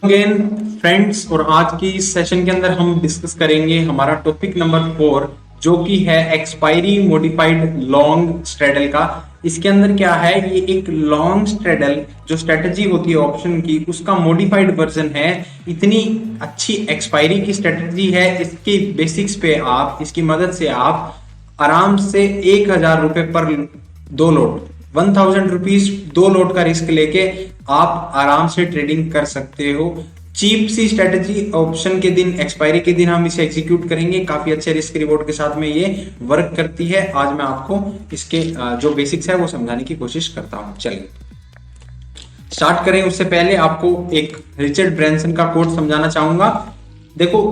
Again friends, और आज की इस सेशन के अंदर हम डिस्कस करेंगे हमारा टॉपिक नंबर 4 जो कि है एक्सपायरी मॉडिफाइड लॉन्ग स्ट्रेडल का। इसके अंदर क्या है, ये एक लॉन्ग स्ट्रेडल जो स्ट्रेटजी होती है ऑप्शन की, उसका मॉडिफाइड वर्जन है। इतनी अच्छी एक्सपायरी की स्ट्रेटजी है, इसकी बेसिक्स पे आप, इसकी मदद से आप आराम से 1000 रुपए पर 2 लोट 1000 रुपीज 2 लोट का रिस्क लेके आप आराम से ट्रेडिंग कर सकते हो। चीप सी स्ट्रेटजी, ऑप्शन के दिन, एक्सपायरी के दिन हम इसे एग्जीक्यूट करेंगे। काफी अच्छे रिस्क रिवॉर्ड के साथ में ये वर्क करती है। आज मैं आपको इसके जो बेसिक्स है वो समझाने की कोशिश करता हूं। चलिए स्टार्ट करें। उससे पहले आपको एक रिचर्ड ब्रैंसन का कोट समझाना चाहूंगा। देखो,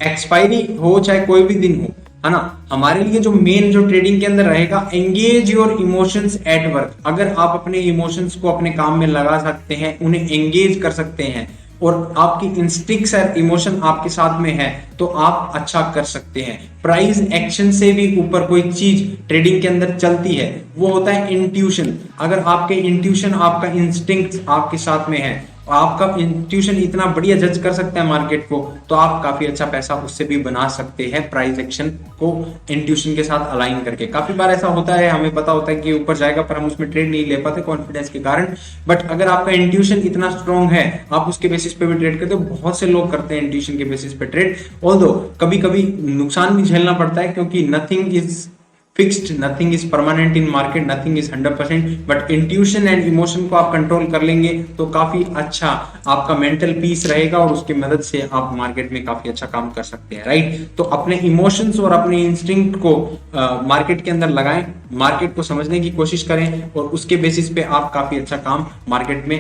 एक्सपायरी हो चाहे कोई भी दिन हो, है ना, हमारे लिए जो मेन जो ट्रेडिंग के अंदर रहेगा, engage your emotions at work. अगर आप अपने इमोशंस को अपने काम में लगा सकते हैं, उन्हें एंगेज कर सकते हैं और आपकी इंस्टिंक्ट्स और इमोशन आपके साथ में है, तो आप अच्छा कर सकते हैं। प्राइस एक्शन से भी ऊपर कोई चीज ट्रेडिंग के अंदर चलती है, वो होता है इंट्यूशन। अगर आपके इंट्यूशन, आपका इंस्टिंक्ट आपके साथ में है, आपका इंट्यूशन इतना बढ़िया जज कर सकता है मार्केट को, तो आप काफी अच्छा पैसा उससे भी बना सकते हैं, प्राइस एक्शन को इंट्यूशन के साथ अलाइन करके। काफी बार ऐसा होता है, हमें पता होता है कि ऊपर जाएगा, पर हम उसमें ट्रेड नहीं ले पाते कॉन्फिडेंस के कारण। बट अगर आपका इंट्यूशन इतना स्ट्रॉन्ग है, आप उसके बेसिस पे भी ट्रेड करते हो। बहुत से लोग करते हैं इंट्यूशन के बेसिस पे ट्रेड, ऑल्दो कभी कभी नुकसान भी झेलना पड़ता है, क्योंकि nothing is fixed, nothing is permanent in market, nothing is 100%। But intuition and emotion को आप कंट्रोल कर लेंगे तो काफी अच्छा आपका मेंटल पीस रहेगा और उसकी मदद से आप मार्केट में काफी अच्छा काम कर सकते हैं, राइट। तो अपने इमोशंस और अपने इंस्टिंक्ट को मार्केट के अंदर लगाएं, मार्केट को समझने की कोशिश करें और उसके बेसिस पे आप काफी अच्छा काम मार्केट में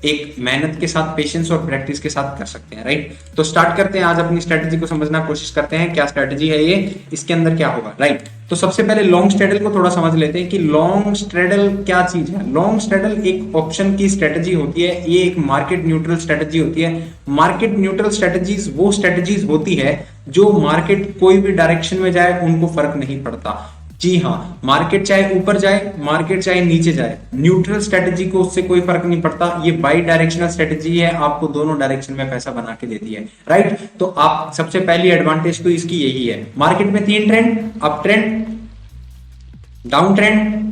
एक मेहनत के साथ, पेशेंस और प्रैक्टिस के साथ कर सकते हैं, राइट। तो स्टार्ट करते हैं, आज अपनी स्ट्रेटजी को समझना कोशिश करते हैं। क्या स्ट्रेटजी है ये, इसके अंदर क्या होगा, राइट। तो सबसे पहले लॉन्ग स्ट्रेडल को थोड़ा समझ लेते हैं कि लॉन्ग स्ट्रेडल क्या चीज है। लॉन्ग स्ट्रेडल एक ऑप्शन की स्ट्रेटजी होती है, ये एक मार्केट न्यूट्रल स्ट्रेटजी होती है। मार्केट न्यूट्रल स्ट्रेटजीज वो स्ट्रेटजीज होती है जो मार्केट कोई भी डायरेक्शन में जाए उनको फर्क नहीं पड़ता। जी हाँ, मार्केट चाहे ऊपर जाए, मार्केट चाहे नीचे जाए, न्यूट्रल स्ट्रेटजी को उससे कोई फर्क नहीं पड़ता। ये बाई डायरेक्शनल स्ट्रेटजी है, आपको दोनों डायरेक्शन में पैसा बना के देती है, राइट। तो आप सबसे पहली एडवांटेज तो इसकी यही है। मार्केट में 3 trend, up trend, down trend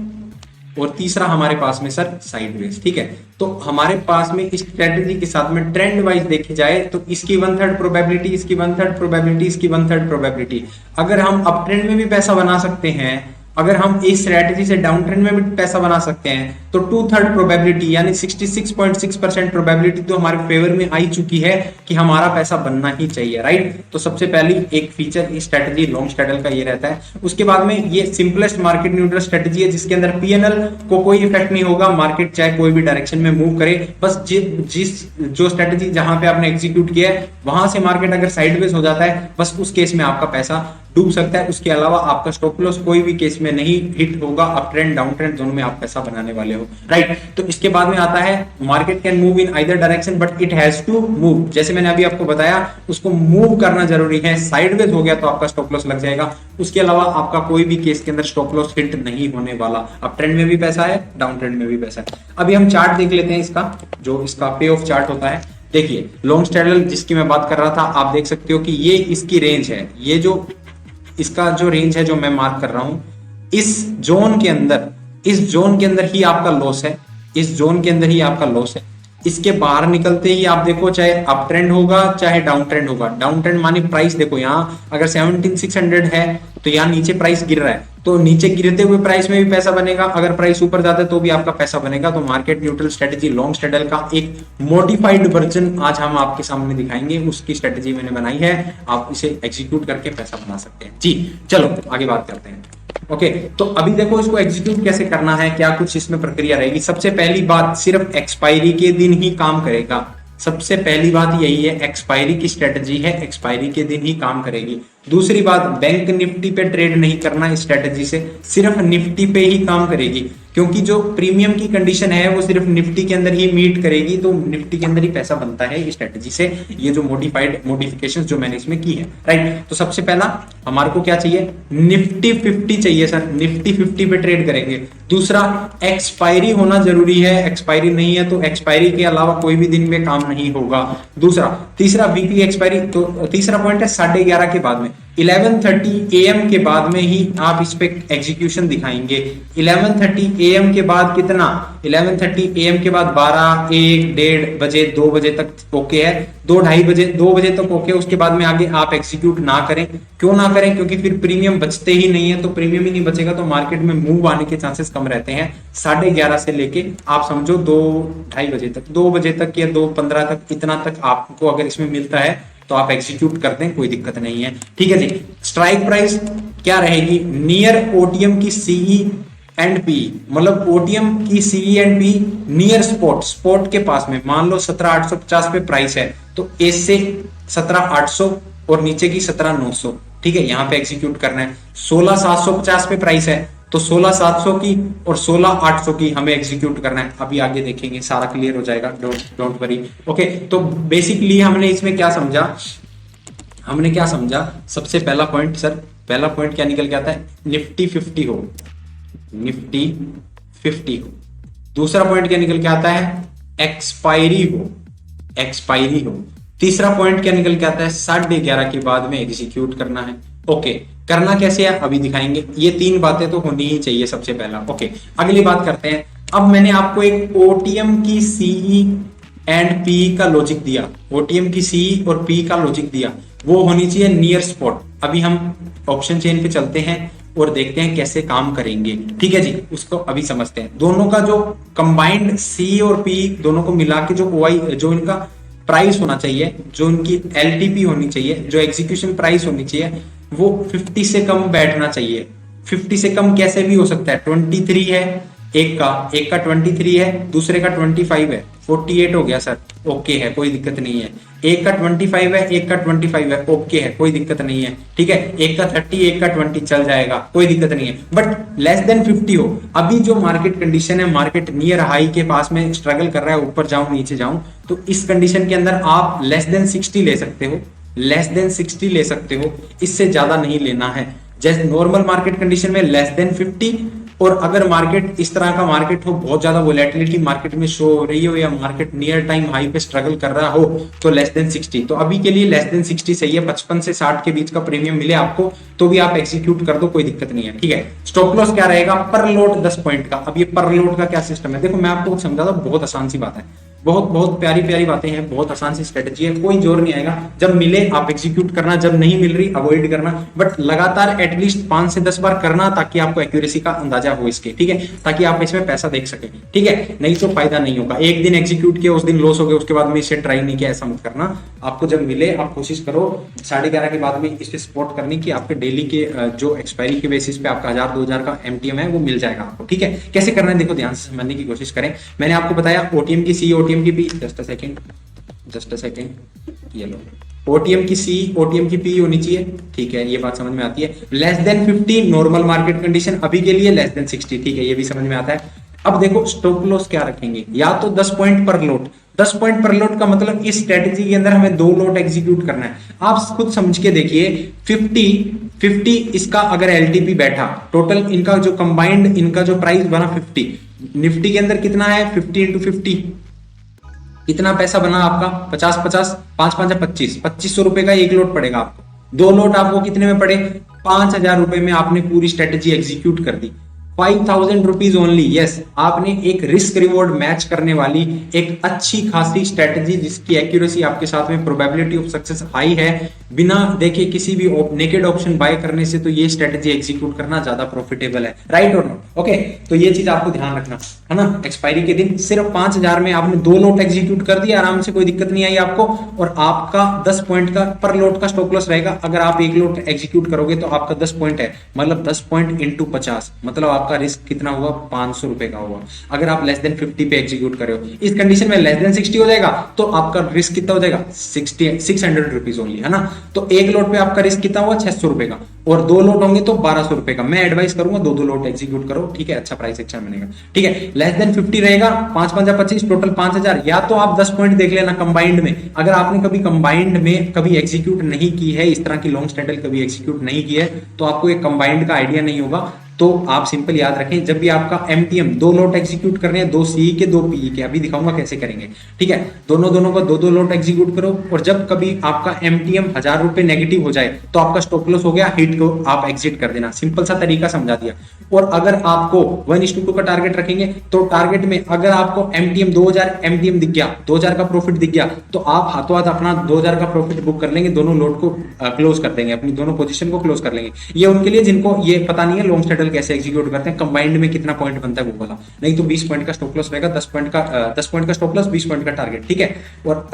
और तीसरा हमारे पास में सर साइडवेज, ठीक है। तो हमारे पास में इस स्ट्रेटजी के साथ में ट्रेंड वाइज देखी जाए तो इसकी 1/3 प्रोबेबिलिटी, इसकी 1/3 प्रोबेबिलिटी, इसकी 1/3 प्रोबेबिलिटी। अगर हम अप ट्रेंड में भी पैसा बना सकते हैं, अगर हम इस स्ट्रेटजी से डाउन ट्रेंड में भी पैसा बना सकते हैं, तो 2/3 प्रोबेबिलिटी यानी 66.6% प्रोबेबिलिटी तो हमारे फेवर में आई चुकी है कि हमारा पैसा बनना ही चाहिए, राइट। तो सबसे पहली एक फीचर इस स्ट्रेटजी लॉन्ग स्ट्रेडल का ये रहता है। उसके बाद में ये सिंपलेस्ट मार्केट न्यूट्रल स्ट्रेटजी है, जिसके अंदर पीएनएल को कोई इफेक्ट नहीं होगा। मार्केट चाहे कोई भी डायरेक्शन में मूव करे, बस जिस जो स्ट्रेटजी जहां पे आपने एग्जीक्यूट किया है वहां से मार्केट अगर साइडवेज हो जाता है, बस उस केस में आपका पैसा डूब सकता है। उसके अलावा आपका स्टॉप लॉस कोई भी केस में नहीं हिट होगा। अप ट्रेंड, डाउन ट्रेंड दोनों में आप पैसा बनाने वाले हो, राइट। तो इसके बाद में आता है market can move in either direction but it has to move. जैसे मैंने अभी आपको बताया, उसको मूव करना जरूरी है। साइडवेज हो गया तो आपका स्टॉप लॉस लग जाएगा। उसके अलावा आपका कोई भी केस के अंदर स्टॉप लॉस हिट नहीं होने वाला। अप ट्रेंड में भी पैसा है, डाउन ट्रेंड में भी पैसा है। अभी हम चार्ट देख लेते हैं इसका, जो इसका पे ऑफ चार्ट होता है। देखिए, लॉन्ग स्ट्रेडल जिसकी मैं बात कर रहा था, आप देख सकते हो कि ये इसकी रेंज है। ये जो इसका जो रेंज है जो मैं मार्क कर रहा हूं, इस जोन के अंदर ही आपका लॉस है। इस जोन के अंदर ही आपका लॉस है। इसके बाहर निकलते ही आप देखो, चाहे अप ट्रेंड होगा चाहे डाउन ट्रेंड होगा। डाउन ट्रेंड मानी प्राइस देखो, यहाँ अगर 17,600 है तो यहाँ नीचे प्राइस गिर रहा है, तो नीचे गिरते हुए प्राइस में भी पैसा बनेगा। अगर प्राइस ऊपर जाता है तो भी आपका पैसा बनेगा। तो market neutral strategy long straddle का एक मॉडिफाइड वर्जन आज हम आपके सामने दिखाएंगे। उसकी स्ट्रेटजी मैंने बनाई है, आप इसे एग्जीक्यूट करके पैसा बना सकते हैं। जी चलो आगे बात करते हैं। ओके, तो अभी देखो इसको एग्जीक्यूट कैसे करना है, क्या कुछ इसमें प्रक्रिया रहेगी। सबसे पहली बात, सिर्फ एक्सपायरी के दिन ही काम करेगा। सबसे पहली बात यही है, एक्सपायरी की स्ट्रेटजी है, एक्सपायरी के दिन ही काम करेगी। दूसरी बात, बैंक निफ्टी पे ट्रेड नहीं करना इस स्ट्रेटजी से, सिर्फ निफ्टी पे ही काम करेगी। क्योंकि जो प्रीमियम की कंडीशन है वो सिर्फ निफ्टी के अंदर ही मीट करेगी, तो निफ्टी के अंदर ही पैसा बनता है इस स्ट्रेटजी से। ये जो मॉडिफिकेशंस जो मैंने इसमें की है, राइट। तो सबसे पहला हमारे को क्या चाहिए, निफ्टी 50 चाहिए सर, निफ्टी 50 पे ट्रेड करेंगे। दूसरा, एक्सपायरी होना जरूरी है, एक्सपायरी नहीं है तो एक्सपायरी के अलावा कोई भी दिन में काम नहीं होगा। दूसरा, तीसरा वीकली एक्सपायरी, तो तीसरा पॉइंट है 11:30 के बाद में, 11:30 AM के बाद में ही आप इस पे एग्जीक्यूशन दिखाएंगे। 11:30 AM के बाद कितना, 11:30 AM के बाद 12, 1, 1:30 बजे, 2 बजे तक ओके है, 2, 2:30 बजे, 2 बजे तक ओके। उसके बाद में आगे आप एग्जीक्यूट ना करें। क्यों ना करें, क्योंकि फिर प्रीमियम बचते ही नहीं है, तो प्रीमियम ही नहीं बचेगा तो मार्केट में मूव आने के चांसेस कम रहते हैं। 11:30 से लेके आप समझो 2, 2:30 बजे तक, 2 बजे तक या 2:15 तक, इतना तक आपको अगर इसमें मिलता है तो आप एग्जीक्यूट कर दें, कोई दिक्कत नहीं है, ठीक है जी। स्ट्राइक प्राइस क्या रहेगी, नियर ओटीएम की सीई एंड पी, मतलब ओटीएम की CE and P near spot के पास में, मान लो 17,850 पे प्राइस है तो एस से 17,800 और नीचे की 17,900, ठीक है, यहां पे एग्जीक्यूट करना है। 16,750 पे प्राइस है तो 16,700 की और 16,800 की हमें एग्जीक्यूट करना है। अभी आगे देखेंगे, सारा क्लियर हो जाएगा, डोंट वरी। ओके, तो बेसिकली हमने इसमें क्या समझा, हमने क्या समझा, सबसे पहला पॉइंट सर, पहला पॉइंट क्या निकल के आता है, निफ्टी 50 हो, निफ्टी 50 हो। दूसरा पॉइंट क्या निकल के आता है, एक्सपायरी हो, एक्सपायरी हो। तीसरा पॉइंट क्या निकल के आता है, 11:30 के बाद में एग्जीक्यूट करना है। ओके, करना कैसे है अभी दिखाएंगे। ये 3 बातें तो होनी ही चाहिए सबसे पहला। ओके, अगली बात करते हैं। अब मैंने आपको एक ओटीएम की सीई एंड पी का लॉजिक दिया, ओटीएम की सीई और पी का लॉजिक दिया, वो होनी चाहिए नियर स्पॉट। अभी हम ऑप्शन चेन पे चलते हैं और देखते हैं कैसे काम करेंगे, ठीक है जी, उसको अभी समझते हैं। दोनों का जो कंबाइंड सी और पी दोनों को मिला के जो ओआई, जो इनका प्राइस होना चाहिए, जो इनकी एलटीपी होनी चाहिए, जो एग्जीक्यूशन प्राइस होनी चाहिए, वो 50 से कम बैठना चाहिए। 50 से कम कैसे भी हो सकता है, 23 है, एक का 23 है, दूसरे का 25 है, 48 हो गया सर, ओके है, कोई दिक्कत नहीं है। एक का 25 है, एक का 25 है, ओके है, कोई दिक्कत नहीं है, ठीक है। एक का 30, एक का 20 चल जाएगा, कोई दिक्कत नहीं है, बट लेस देन 50 हो। अभी जो मार्केट कंडीशन है, मार्केट नियर हाई के पास में स्ट्रगल कर रहा है, ऊपर जाऊं नीचे जाऊं, तो इस कंडीशन के अंदर आप लेस देन 60 ले सकते हो, लेस देन 60 ले सकते हो, इससे ज्यादा नहीं लेना है। जैसे नॉर्मल मार्केट कंडीशन में लेस देन 50, और अगर मार्केट इस तरह का मार्केट हो, बहुत ज्यादा वोलेटिलिटी मार्केट में शो हो रही हो, या मार्केट नियर टाइम हाई पे स्ट्रगल कर रहा हो, तो लेस देन 60। तो अभी के लिए लेस देन 60 सही है। 55 से 60 के बीच का प्रीमियम मिले आपको तो भी आप एग्जीक्यूट कर दो, कोई दिक्कत नहीं है, ठीक है। स्टॉप लॉस क्या रहेगा, पर लोड 10 पॉइंट का। अब ये पर लोड का क्या सिस्टम है, देखो मैं आपको समझा था, बहुत आसान सी बात है, बहुत बहुत प्यारी प्यारी बातें हैं, बहुत आसान सी स्ट्रेटजी है, कोई जोर नहीं आएगा। जब मिले आप एग्जीक्यूट करना, जब नहीं मिल रही अवॉइड करना, बट लगातार एटलीस्ट 5 से 10 बार करना, ताकि आपको एक्यूरेसी का अंदाजा हो इसके, ठीक है, ताकि आप इसमें पैसा देख सके, ठीक है। नहीं तो फायदा नहीं होगा। एक दिन एग्जीक्यूट किया, उस दिन लॉस हो गया, उसके बाद में इसे ट्राई नहीं किया, ऐसा मत करना। आपको जब मिले आप कोशिश करो 11:30 के बाद में इसे सपोर्ट करने की, आपके डेली के जो एक्सपायरी के बेसिस पे आपका 1000-2000 का एमटीएम है वो मिल जाएगा आपको, ठीक है। कैसे करना है देखो, ध्यान से समझने की कोशिश करें। मैंने आपको बताया ओटीएम की सी, ओटीएम की पी, जस्ट अ सेकेंड, ये लो, ओटीएम की सी, ओटीएम की पी होनी चाहिए, ठीक है, ये बात समझ में आती है। Less than 50 normal market condition, अभी के लिए लेस देन 60, ठीक है, ये भी समझ में आता है। अब देखो स्टॉप लॉस क्या रखेंगे, या तो 10 पॉइंट पर लोट। 10 पॉइंट पर लोट का मतलब इस स्ट्रेटजी के अंदर हमें 2 लोट एग्जीक्यूट करना है। आप खुद समझ के देखिए, 50 इसका अगर एलटीपी बैठा, टोटल इनका जो कंबाइंड इनका जो प्राइस बना 50, निफ्टी के अंदर कितना है, 50 इंटू 50, इतना पैसा बना आपका 50-50, 5-5 है 25, 2500 रुपए का एक लोट पड़ेगा आपको। 2 लोट आपको कितने में पड़े, 5,000 रुपए में आपने पूरी स्ट्रेटजी एग्जीक्यूट कर दी। 5,000 रुपीज ओनली, यस, आपने एक रिस्क रिवॉर्ड मैच करने वाली एक अच्छी खासी स्ट्रेटजी, जिसकी एक्यूरेसी आपके साथ में प्रोबेबिलिटी ऑफ सक्सेस हाई है, बिना देखे किसी भी नेकेड ऑप्शन बाय करने से, तो ये स्ट्रेटजी एग्जीक्यूट करना ज्यादा प्रॉफिटेबल है, राइट और नॉट। ओके, तो ये चीज आपको ध्यान रखना है ना। एक्सपायरी के दिन सिर्फ 5,000 में आपने 2 लोट एग्जीक्यूट कर दिया आराम से, कोई दिक्कत नहीं आई आपको, और आपका 10 पॉइंट का पर लोट का स्टॉप लॉस रहेगा। अगर आप एक लोट एग्जीक्यूट करोगे तो आपका 10 पॉइंट है, मतलब 10 पॉइंट इंटू 50, मतलब आपका रिस्क कितना हुआ, 500 रुपए का हुआ। अगर आप लेस देन 50 पे एग्जीक्यूट करे हो, इस कंडीशन में लेस देन 60 हो जाएगा तो आपका रिस्क कितना हो जाएगा, 600 रुपीज ओनली, है ना। तो एक लोट पे आपका रिस्क कितना हुआ, 600 रुपए का, और 2 लोट होंगे तो 1200 रुपए का। मैं एडवाइस करूंगा 2 लोट एग्जीक्यूट करो, ठीक है, अच्छा प्राइस एक्शन बनेगा, ठीक है। लेस देन 50 रहेगा, 5 5 25, टोटल 5000। या तो आप 10 पॉइंट देख लेना कंबाइंड में, अगर आपने कभी कंबाइंड में कभी एग्जीक्यूट नहीं की है, इस तरह की लॉन्ग स्ट्रेटल कभी एग्जीक्यूट नहीं की है, तो आपको एक कंबाइंड का आइडिया नहीं होगा। तो आप सिंपल याद रखें, जब भी आपका एमटीएम 2 लोट एग्जीक्यूट करने हैं, 2 सीई के 2 पीई के, अभी दिखाऊंगा कैसे करेंगे, ठीक है। दोनों को 2 लोट एग्जीक्यूट करो, और जब कभी आपका एमटीएम 1000 रुपए नेगेटिव हो जाए तो आपका स्टॉप लॉस हो गया, हिट को आप एग्जिट कर देना। सिंपल सा तरीका समझा दिया। और अगर आपको 1:2 का टारगेट रखेंगे, तो टारगेट में अगर आपको एमटीएम 2000 एमटीएम दिख गया, 2000 का प्रॉफिट दिख गया, तो आप हाथों हाथ अपना 2000 का प्रॉफिट बुक कर लेंगे, दोनों लोट को क्लोज कर देंगे, अपनी दोनों पोजीशन को क्लोज कर लेंगे। ये उनके लिए जिनको ये पता नहीं है लॉन्ग स्ट्रेटल कैसे एग्जीक्यूट करते हैं, कंबाइंड में कितना पॉइंट बनता है वो वाला, नहीं तो 20 पॉइंट का स्टॉप लॉस रहेगा, 10 पॉइंट का स्टॉप लॉस, 20 पॉइंट का टारगेट, ठीक है। और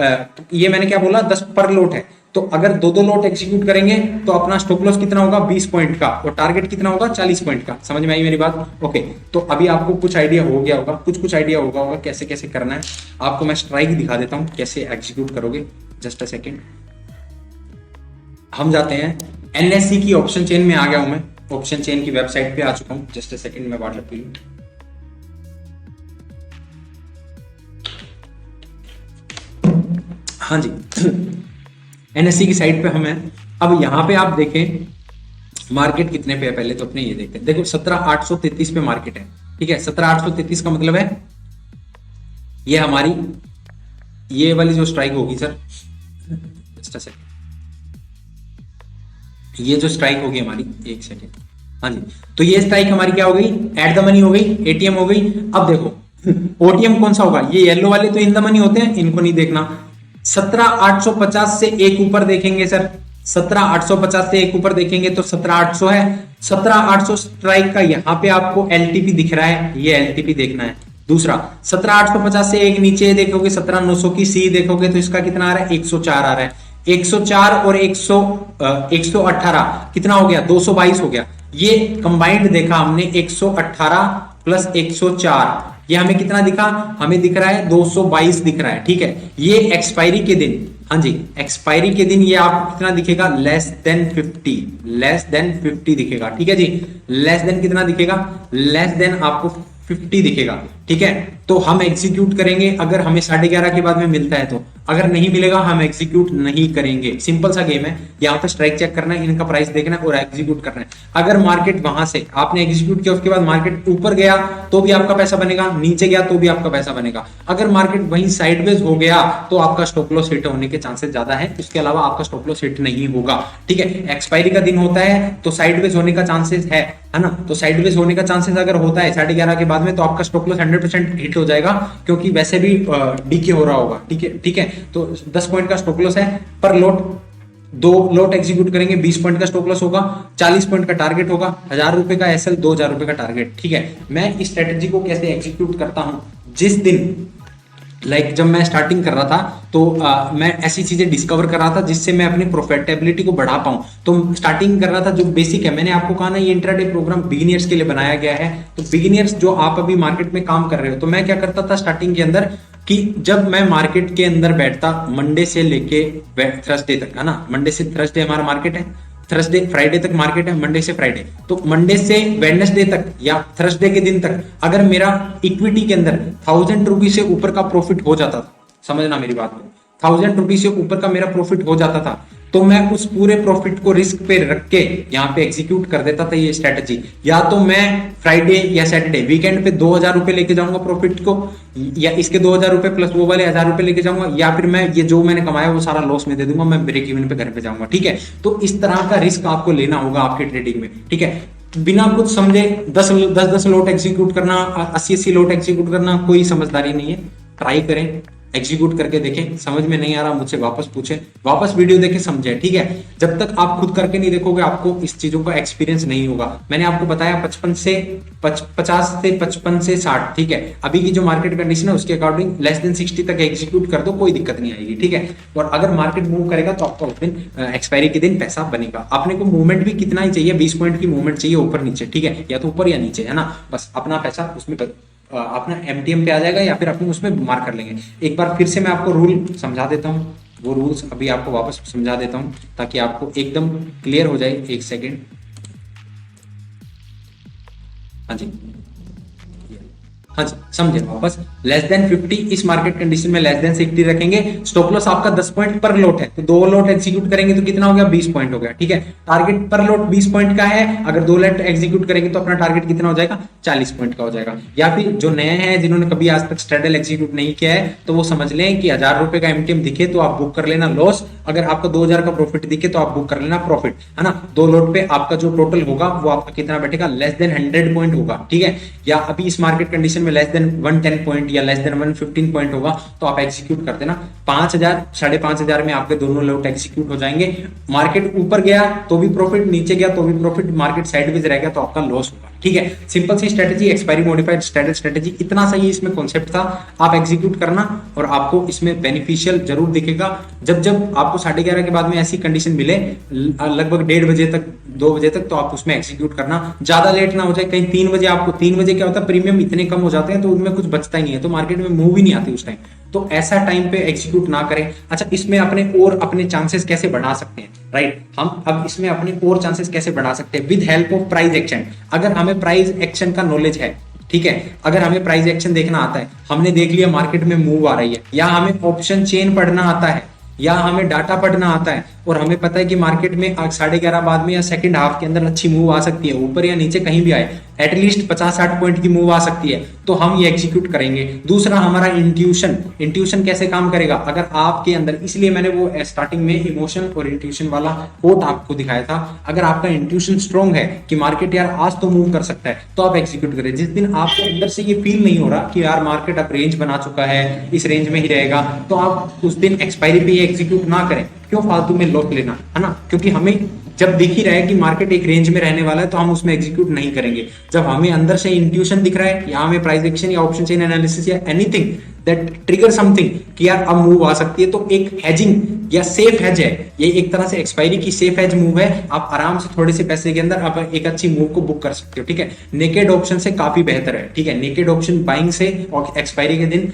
ये मैंने क्या बोला, 10 पर लोट है, तो अगर 2 लोट एग्जीक्यूट करेंगे तो अपना स्टॉप लॉस कितना होगा, 20 पॉइंट का, और टारगेट कितना होगा, 40 पॉइंट का। समझ में आई मेरी बात? ओके, तो अभी आपको कुछ आइडिया हो गया होगा, कुछ आइडिया होगा कैसे कैसे करना है। आपको मैं स्ट्राइक दिखा देता हूं कैसे एग्जीक्यूट करोगे, जस्ट अ सेकेंड। हम जाते हैं एनएससी की ऑप्शन चेन में, आ गया हूं मैं, ऑप्शन चेन की वेबसाइट पे आ चुका हूं। जस्ट अ सेकेंड, मैं वाटर पी लूं। हाँ जी, एनएससी की साइट पे हम हैं। अब यहां पे आप देखें मार्केट कितने पे है, पहले तो अपने ये देखते हैं। देखो 17,833 पे मार्केट है, ठीक है। 17,833 का मतलब है ये हमारी ये वाली जो स्ट्राइक होगी सर, जस्ट अ सेकेंड, ये जो स्ट्राइक होगी हमारी, एक सेकेंड, हाँ जी, तो ये स्ट्राइक हमारी क्या हो गई, एट द मनी हो गई, एटीएम हो गई। अब देखो ओटीएम कौन सा होगा, ये येलो वाले तो इन द मनी होते हैं, इनको नहीं देखना। 17,850 से एक ऊपर देखेंगे सर, 17,850 से एक ऊपर देखेंगे तो 17,800 है। 17,800 स्ट्राइक का यहाँ पे आपको एलटीपी दिख रहा है, ये एलटीपी देखना है। दूसरा 17,850 से एक नीचे देखोगे, 17,900 की सी देखोगे तो इसका कितना आ रहा है, 104 आ रहा है। 104 और 118 कितना हो गया, 222 हो गया। ये कंबाइंड देखा हमने, 118 प्लस 104, ये हमें कितना दिखा, हमें दिख रहा है 222 दिख रहा है, ठीक है। ये एक्सपायरी के दिन, हाँ जी, एक्सपायरी के दिन ये आपको कितना दिखेगा, लेस देन 50 दिखेगा, ठीक है जी। लेस देन कितना दिखेगा, लेस देन आपको 50 दिखेगा, ठीक है। तो हम एग्जीक्यूट करेंगे अगर हमें 11:30 के बाद में मिलता है तो, अगर नहीं मिलेगा हम एग्जीक्यूट नहीं करेंगे। सिंपल सा गेम है, यहाँ पे स्ट्राइक चेक करना है, इनका प्राइस देखना है और एग्जीक्यूट करना है। अगर मार्केट वहां से आपने एग्जीक्यूट किया, उसके बाद मार्केट ऊपर गया तो भी आपका पैसा बनेगा, नीचे गया तो भी आपका पैसा बनेगा। अगर मार्केट वहीं साइडवेज हो गया तो आपका स्टॉप लॉस हिट होने के चांसेस ज्यादा है, उसके अलावा आपका स्टॉप लॉस हिट नहीं होगा, ठीक है। एक्सपायरी का दिन होता है तो साइडवेज होने का चांसेस है ना, तो साइडवेज होने का चांसेस अगर होता है 11:30 के बाद में तो आपका स्टॉप लॉस 100% हिट हो जाएगा, क्योंकि वैसे भी डीके हो रहा होगा, ठीक है, ठीक है। तो 10 पॉइंट का स्टॉप लॉस है पर लोट, 2 लोट एग्जीक्यूट करेंगे, 20 पॉइंट का स्टॉप लॉस होगा, 40 पॉइंट का टारगेट होगा, 1000 रुपए का एसएल, 2000 रुपए का टारगेट, ठीक है। मैं इस स्ट्रेटेजी को कैसे एग्जीक्यूट करता हूं, जिस दिन जब मैं स्टार्टिंग कर रहा था तो मैं ऐसी चीजें डिस्कवर कर रहा था जिससे मैं अपनी प्रॉफिटेबिलिटी को बढ़ा पाऊं। तो स्टार्टिंग कर रहा था, जो बेसिक है, मैंने आपको कहा ना ये इंट्राडे प्रोग्राम बिगिनियर्स के लिए बनाया गया है। तो बिगिनियर्स जो आप अभी मार्केट में काम कर रहे हो, तो मैं क्या करता था स्टार्टिंग के अंदर कि जब मैं मार्केट के अंदर बैठता मंडे से लेके थर्सडे तक, है ना, मंडे से थर्सडे हमारा मार्केट है, थर्सडे फ्राइडे तक मार्केट है, मंडे से फ्राइडे, तो मंडे से वेडनेसडे तक या थर्सडे के दिन तक अगर मेरा इक्विटी के अंदर 1000 रुपीज से ऊपर का प्रॉफिट हो जाता था, समझना मेरी बात को, 1000 रुपीज से ऊपर का मेरा प्रॉफिट हो जाता था, तो मैं उस पूरे प्रॉफिट को रिस्क पे रख के यहाँ पे एग्जीक्यूट कर देता था ये स्ट्रेटजी। या तो मैं फ्राइडे या सैटरडे वीकेंड पे 2000 रुपए लेके जाऊंगा प्रॉफिट को, या इसके 2000 रुपए प्लस वो वाले 1000 रुपए लेके जाऊंगा, या फिर मैं ये जो मैंने कमाया वो सारा लॉस में दे दूंगा, मैं ब्रेक इवन पे घर पे जाऊंगा, ठीक है। तो इस तरह का रिस्क आपको लेना होगा आपके ट्रेडिंग में, ठीक है। बिना कुछ समझे 10 लोट एग्जीक्यूट करना, 80 लोट एग्जीक्यूट करना कोई समझदारी नहीं है। ट्राई करें, एग्जीक्यूट करके देखें, समझ में नहीं आ रहा मुझसे वापस पूछें, वापस वीडियो देखें, समझें, ठीक है। जब तक आप खुद करके नहीं देखोगे आपको इस चीजों का एक्सपीरियंस नहीं होगा। मैंने आपको बताया 50 से 55 से 60, ठीक है। अभी की जो मार्केट कंडीशन है उसके अकॉर्डिंग लेस देन 60 तक एग्जीक्यूट कर दो, कोई दिक्कत नहीं आएगी, ठीक है। और अगर मार्केट मूव करेगा तो आपका उस दिन एक्सपायरी के दिन पैसा बनेगा। अपने को मूवमेंट भी कितना ही चाहिए, 20 पॉइंट की मूवमेंट चाहिए ऊपर नीचे, ठीक है, या तो ऊपर या नीचे, है ना। बस अपना पैसा उसमें अपना एमटीएम पे आ जाएगा या फिर अपने उसमें मार्क कर लेंगे। एक बार फिर से मैं आपको रूल समझा देता हूँ, वो रूल्स अभी आपको वापस समझा देता हूँ ताकि आपको एकदम क्लियर हो जाए। एक सेकेंड, हाँ जी, हाँ जी, समझे वापस। लेस देन 50 इस मार्केट कंडीशन में लेस देन 60 रखेंगे। स्टॉप लॉस आपका 10 पॉइंट पर लोट है, तो 2 लोट एग्जीक्यूट करेंगे तो कितना हो गया, 20 पॉइंट हो गया, ठीक है। टारगेट पर लोट 20 पॉइंट का है, अगर 2 लोट एग्जीक्यूट करेंगे तो अपना टारगेट कितना हो जाएगा, 40 पॉइंट का हो जाएगा। या फिर जो नए हैं जिन्होंने कभी आज तक स्ट्रैडल एग्जीक्यूट नहीं किया है तो वो समझ लें कि 1000 रुपए का एमटीएम दिखे तो आप बुक कर लेना लॉस, अगर आपका 2000 का प्रॉफिट दिखे तो आप बुक कर लेना प्रॉफिट, है ना। 2 लोट पे आपका जो टोटल होगा वो आपका कितना बैठेगा, लेस देन 100 पॉइंट होगा, ठीक है। या अभी इस मार्केट कंडीशन में लेस देन 110 पॉइंट या लेस देन 115 पॉइंट होगा तो आप एग्जीक्यूट कर देना। 5000 5500 में आपके दोनों लोट एग्जीक्यूट हो जाएंगे। मार्केट ऊपर गया तो भी प्रॉफिट, नीचे गया तो भी प्रॉफिट, मार्केट साइडवेज रह गया तो आपका लॉस होगा, ठीक है। सिंपल सी strategy, expiry modified straddle strategy, इतना सही इसमें कॉन्सेप्ट था। आप एग्जीक्यूट करना और आपको इसमें बेनिफिशियल जरूर दिखेगा। जब जब आपको 11:30 के बाद में ऐसी कंडीशन मिले लगभग 1:30 बजे तक 2 बजे तक, तो आप उसमें एग्जीक्यूट करना, ज्यादा लेट ना हो जाए। कहीं 3 बजे, आपको 3 बजे क्या होता है, प्रीमियम इतने कम हो जाते हैं तो उनमें कुछ बचता ही नहीं है, तो मार्केट में मूव ही नहीं आती उस टाइम, तो ऐसा टाइम पे एग्जीक्यूट ना करें। अच्छा, इसमें अपने चांसेस कैसे बढ़ा सकते हैं, राइट। हम अब इसमें अपने और चांसेस कैसे बढ़ा सकते हैं, with help of price action. अगर हमें प्राइस एक्शन का नॉलेज है, ठीक है, अगर हमें प्राइस एक्शन देखना आता है, हमने देख लिया मार्केट में मूव आ रही है, या हमें ऑप्शन चेन पढ़ना आता है, या हमें डाटा पढ़ना आता है, और हमें पता है कि मार्केट में 11:30 बाद में या सेकंड हाफ के अंदर अच्छी मूव आ सकती है, ऊपर या नीचे कहीं भी आए, एटलीस्ट 50-60 पॉइंट की मूव आ सकती है, तो हम ये एग्जीक्यूट करेंगे। दूसरा हमारा इंट्यूशन कैसे काम करेगा, अगर आपके अंदर, इसलिए मैंने वो स्टार्टिंग में इमोशन और इंट्यूशन वाला कोट आपको दिखाया था। अगर आपका इंट्यूशन स्ट्रॉन्ग है कि मार्केट यार आज तो मूव कर सकता है, तो आप एग्जीक्यूट करें। जिस दिन आपको अंदर से ये फील नहीं हो रहा कि यार मार्केट अब रेंज बना चुका है, इस रेंज में ही रहेगा, तो आप उस दिन एक्सपायरी पे एग्जीक्यूट ना करें। क्यों फालतू में लॉस लेना, है ना। क्योंकि हमें जब दिख ही रहा है कि मार्केट एक रेंज में रहने वाला है तो हम उसमें एग्जीक्यूट नहीं करेंगे। जब हमें अंदर से इंट्यूशन दिख रहा है, या हमें प्राइस एक्शन या ऑप्शन चेन एनालिसिस या एनीथिंग दैट ट्रिगर समथिंग कि यार अब मूव आ सकती है, तो एक हेजिंग या सेफ हेज है, ये एक तरह से एक्सपायरी की सेफ हेज मूव है। आप आराम से थोड़े से पैसे के अंदर आप एक अच्छी मूव को बुक कर सकते हो, ठीक है। नेकेड ऑप्शन से काफी बेहतर है, ठीक है। नेकेड ऑप्शन बाइंग से और एक्सपायरी के दिन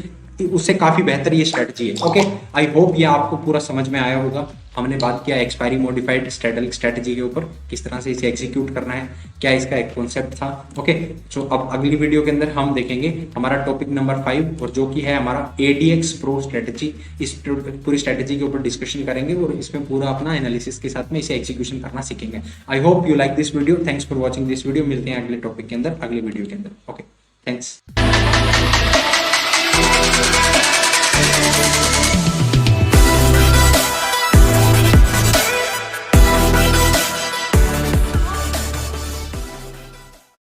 उससे काफी बेहतर ये स्ट्रेटजी है। ओके, आई होप ये आपको पूरा समझ में आया होगा। हमने बात किया एक्सपायरी मॉडिफाइड स्ट्रेटल स्ट्रेटजी के ऊपर, किस तरह से इसे एग्जीक्यूट करना है, क्या इसका एक कॉन्सेप्ट था। ओके, तो अब अगली वीडियो के अंदर हम देखेंगे हमारा टॉपिक नंबर 5, और जो कि है हमारा ADX प्रो स्ट्रेटजी। इस पूरी स्ट्रेटजी के ऊपर डिस्कशन करेंगे और इसमें पूरा अपना एनालिसिस के साथ में इसे एग्जीक्यूशन करना सीखेंगे। I hope you like this video. Thanks for watching this video. मिलते हैं अगले टॉपिक के अंदर, अगले वीडियो के अंदर। Okay, thanks.